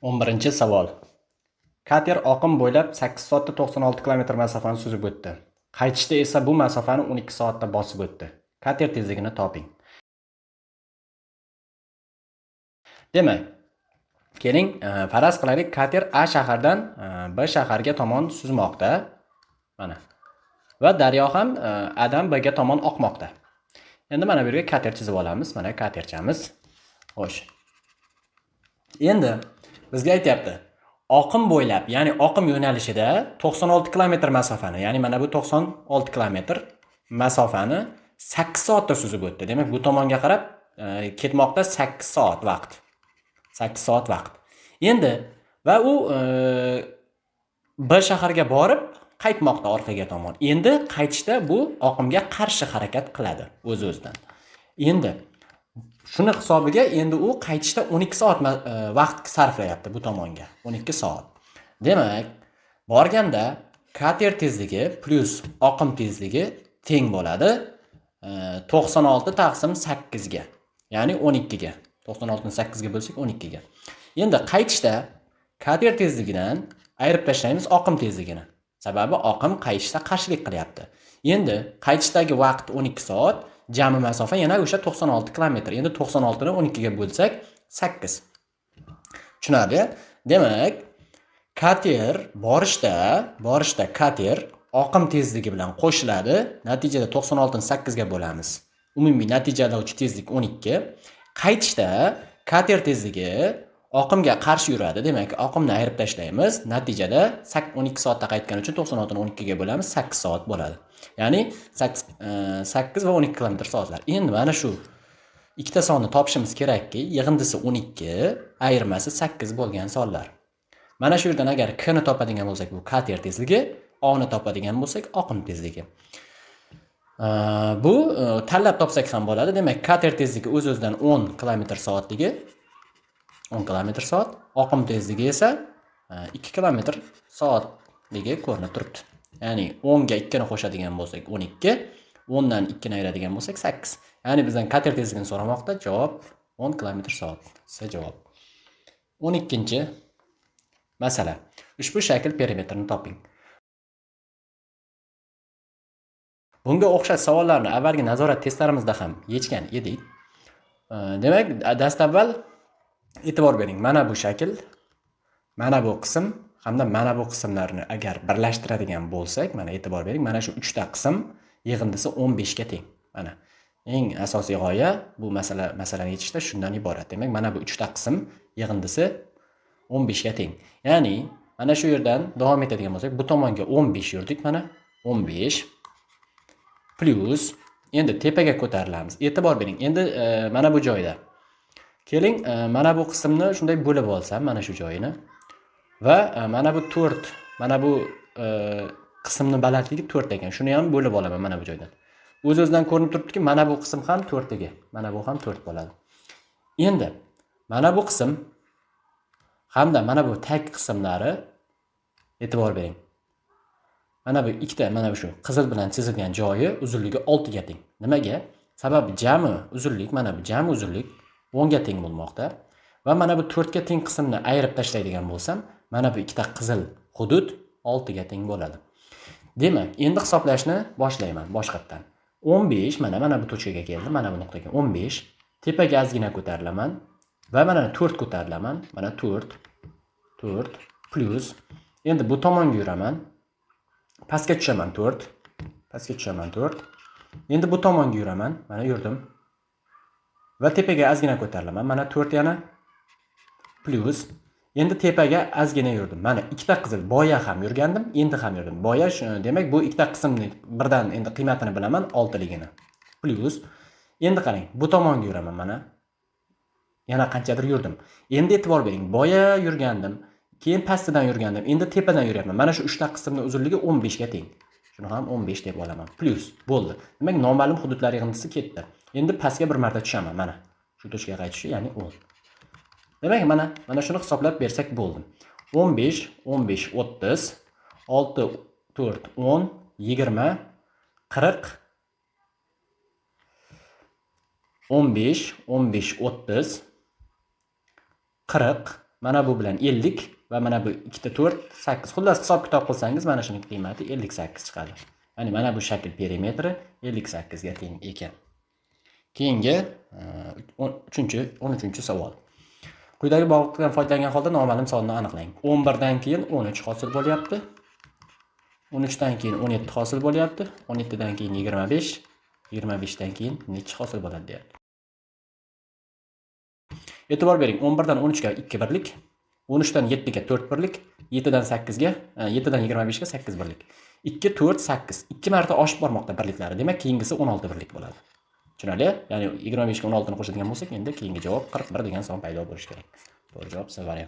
11-savol. Kater oqim bo'ylab 8 soatda 96 kilometr masofani suzib o'tdi. Qaytishda esa bu masofani 12 soatda bosib o'tdi. Kater tezligini toping. Demak, keling, faraz qilaylik, kater A shahardan B shaharga tomon suzmoqda. Mana. Va daryo ham A dan B ga tomon oqmoqda. Endi mana bu yerga kater chizib olamiz. Mana katerchamiz. Xo'sh. Endi bizga aytayapti. Oqim bo'ylab, ya'ni oqim yo'nalishida 96 kilometr masofani, ya'ni mana bu 96 kilometr masofani 8 soatda suzib o'tdi. Demak, bu tomonga qarab ketmoqda 8 soat vaqt. 8 soat vaqt. Endi va u B shaharga borib qaytmoqda orqaga tomon. Endi qaytishda bu oqimga qarshi harakat qiladi o'z-o'zidan. Endi shuni hisobiga endi u qaytishda 12 soat vaqt sarflayapti bu tomonga. 12 soat. Demak, borganda kater tezligi plus oqim tezligi teng bo'ladi 96 taqsim 8 ga. Ya'ni 12 ga. 96 ni 8 ga bo'lsak 12 ga. Endi qaytishda kater tezligidan ayirib tashlaymiz oqim tezligini. Sababi oqim qaytishda qarshilik qilyapti. Endi qaytishdagi vaqt 12 soat, jami masofa yana o'sha 96 kilometr. Endi 96 ni 12 ga bo'lsak 8. Tushunarli? Demak, kater borishda kater oqim tezligi bilan qo'shiladi. Natijada 96 ni 8 ga bo'lamiz. Umumiy natijalovchi tezlik 12. Qaytishda kater tezligi oqimga qarshi yuradi. Demak, oqimni ayirib tashlaymiz. Natijada 12 soatda qaytgani uchun 96 ni 12 ga bo'lamiz, 8 soat bo'ladi. Ya'ni 8 va 12 kilometr soatlar. Endi mana shu ikkita sonni topishimiz kerakki, yig'indisi 12, ayirmasi 8 bo'lgan sonlar. Mana shu yerdan agar k ni topadigan bo'lsak, bu kater tezligi, o ni topadigan bo'lsak, oqim tezligi. Bu tanlab topsak ham bo'ladi. Demak, kater tezligi o'z-o'zidan 10 kilometr soatligi 10 kilometr soat, oqim tezligi esa 2 kilometr soatligi ko'rinib turibdi. Ya'ni 10 ga 2 ni qo'shadigan bo'lsak 12, 10 dan 2 ni ayiradigan bo'lsak 8. Ya'ni bizdan kater tezligini so'ramoqda. Javob 10 kilometr soat. Siz javob. 12-masala. Ushbu shakl perimetrini toping. Bunga o'xshash savollarni avvalgi nazorat testlarimizda ham yechgan edik. Demak, dastavval e'tibor bering. Mana bu shakl, mana bu qism hamda mana bu qismlarni agar birlashtiradigan bo'lsak, mana e'tibor bering. Mana shu 3 ta qism yig'indisi 15 ga teng. Mana eng asosiy g'oya bu masalani yechishda shundan iborat. Demak, mana bu 3 ta qism yig'indisi 15 ga teng. Ya'ni mana shu yerdan davom etadigan bo'lsak, bu tomonga 15 yurdik, mana 15 plus endi tepaga ko'tarilamiz. E'tibor bering. Endi mana bu joyda keling, mana bu qismni shunday bo'lib olsam, mana shu joyini va mana bu 4, mana bu qismni balandligi 4 ekan. Shuni ham bo'lib olaman mana bu joydan. O'z-o'zidan ko'rinib turibdiki, mana bu qism ham 4 ga. Mana bu ham 4 bo'ladi. Endi mana bu qism hamda mana bu tag qismlari e'tibor bering. Mana bu ikkita, mana shu qizil bilan chizilgan joyi uzunligi 6 ga teng. Nimaga? Sababi jami uzunlik, mana bu jami uzunlik 10 ga teng bo'lmoqda va mana bu 4 ga teng qismni ayirib tashlaydigan bo'lsam, mana bu ikkita qizil hudud 6 ga teng bo'ladi. Demak, endi hisoblashni boshlayman boshqatdan. 15 mana bu tochkaga keldi, mana bu nuqtaga 15, tepaga ozgina ko'tarilaman va mana 4 ko'tarilaman, mana 4 plus endi bu tomonga yuraman. Pastga tushaman 4. Pastga tushaman 4. Endi bu tomonga yuraman, mana yurdim. Va tepaga ozgina ko'tarilaman. Mana 4 yana plus endi tepaga ozgina yurdim. Mana ikkita qizil boya ham yurgandim, endi ham yurdim. Boya demak bu ikkita qismni birdan endi qiymatini bilaman 6 ligini. Plus endi qarang, bu tomonga yuraman mana. Yana qanchadir yurdim. Endi e'tibor bering, boya yurgandim, keyin pastidan yurgandim, endi tepadan yuryapman. Mana shu 3 ta qismning uzunligi 15 ga teng. Shuni ham 15 deb olaman. Plus bo'ldi. Demak, noma'lum hududlar yig'indisi ketdi. Endi pastga bir marta tushaman, mana. Shu tochkaga qaytishi, ya'ni 10. Demak, mana shuni hisoblab bersak bo'ldi. 15, 30, 6, 4, 10, 20, 40, 15, 30, 40, Mana bu bilan 50 va mana bu 2 ta 4 8. Xullas hisob-kitob qilsangiz mana shuning qiymati 58 chiqadi. Ya'ni mana bu shakl perimetri 58 ga teng ekan. Keyingi 13-savol. Quyidagi bog'liqlikdan foydalangan holda noma'lum sonini aniqlang. 11 dan keyin 13 hosil bo'lyapti. 13 dan keyin 17 hosil bo'lyapti. 17 dan keyin 25, 25 dan keyin necha hosil bo'ladi deyapti. E'tibor bering, 11 dan 13 ga 2 birlik, 13 dan 7 ga 4 birlik, 7 dan 8 ga, 7 dan 25 ga 8 birlik. 2, 4, 8. 2 marta oshib bormoqda birliklari. Demak, keyingisi 16 birlik bo'ladi. Tushunarli? Ya'ni 25 ga 16 ni qo'shadigan bo'lsak, endi keyingi javob 41 degan son paydo bo'lishi kerak. To'g'ri javob C varianti.